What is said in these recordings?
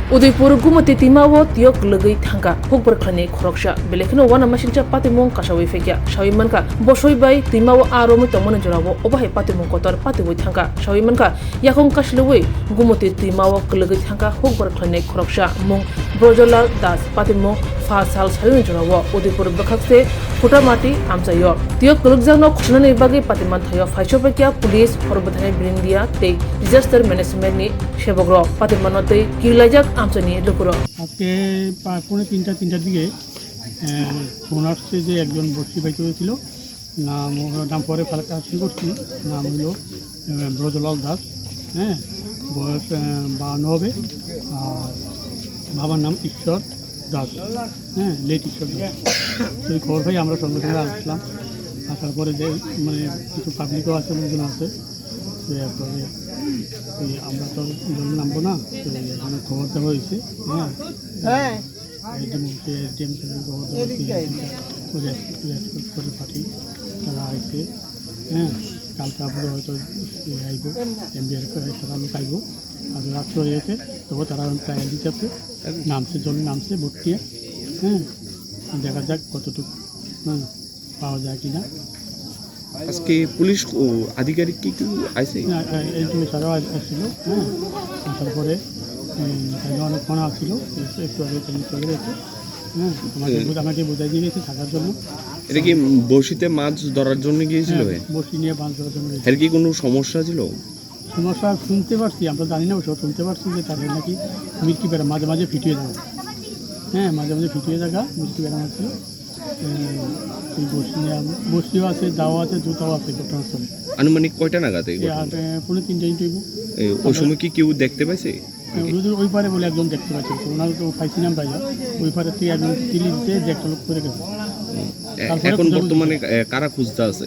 Udaipur gumati timawo tiok legai thangka hukbar khane khoroksa belekno wana masingcha patimong kasawi fekya shawimanka bosoi bai timawo aromu tomona jorawo obahe patimong kotor patiwoi thangka shawimanka yakong kaslewe gumati timawo legai thangka hukbar khane khoroksa mung Brojolal Das patimong fa sal sayon jorawo Udaipur bakhakse Kutamati amsayo tiok kelukjangno khusnani bagi patiman thayo faisopekya police horbadhane brindia te disaster management ni sebogro patimanote kilajak আমসানি লকুরো আজকে পৌনে তিনটার দিকে phone আসছে যে একজন বস্তি বাইতে হয়েছিল নাম পরে ফালাকা শুরু করছি নাম হলো ব্রজলাল দাস, হ্যাঁ, বয়স 52 হবে, আর বাবার নাম ঈশ্বর দাস, হ্যাঁ, লেট ঈশ্বর দাস। সেই খবর পাই আমরা সঙ্গে সঙ্গে আসলাম। আসার পরে যে মানে কিছু পাবলিকও আছে, লোকজন আছে, তারপরে আমরা তো জল নামবো না, তো এখানে খবর দেওয়া হয়েছে, হ্যাঁ, খবর করে পাঠি তারা আইছে, হ্যাঁ, কালকে আপনাদের হয়তো আইব এমবিআর তারা লোক আইব, আর রাত্র হয়েছে তবু তারা ট্রায়াল দিতেছে, নামছে জল নামছে ভর্তিয়া, হ্যাঁ, দেখা যাক কতটুকু পাওয়া যায় কিনা। আজকে পুলিশ আধিকারিক কি আইছে? না, এইটুকু ছাড়াও আসছিল, হ্যাঁ, আসার পরে অনেক ফোন আসছিল, একটু আগে চলে গেছে, হ্যাঁ, আমাকে বোঝাই দিয়ে গেছে থাকার জন্য। এটা কি বড়শিতে মাছ ধরার জন্য গিয়েছিল? বড়শি নিয়ে মাছ ধরার জন্য। এর কি কোনো সমস্যা ছিল? সমস্যা শুনতে পারছি, আমরা জানি না, ওসব শুনতে পারছি যে তাদের নাকি মিল্কি বেড়া মাঝে মাঝে ফিটিয়ে যাওয়া, হ্যাঁ, মাঝে মাঝে ফিটিয়ে থাকা মিল্কি বেড়া মাছ ছিল। বস্তিও আছে, দাওয়া আছে, জুতাও আছে ঘটনাস্থলে। আনুমানিক কয়টা নাগাদ? পুরো 3টা। ওই সময় কি কেউ দেখতে পাইছে? ওই পারে বলে একজন দেখতে পাচ্ছে, ওনার তো পাইছি না পাইয়া, ওই পারে থেকে একজন তিলি দিতে যে একটা লোক করে গেছে। এখন বর্তমানে কারা খুঁজতে আছে?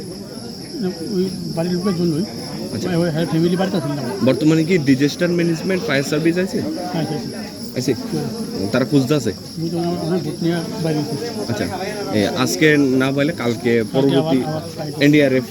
ওই বাড়ির লোকের জন্যই, ফ্যামিলি বাড়িতে আছে। বর্তমানে কি ডিজাস্টার ম্যানেজমেন্ট ফায়ার সার্ভিস আছে? আছে, তারা খুঁজতে আছে। আচ্ছা, আজকে না পাইলে কালকে পরবর্তী এনডিআরএফ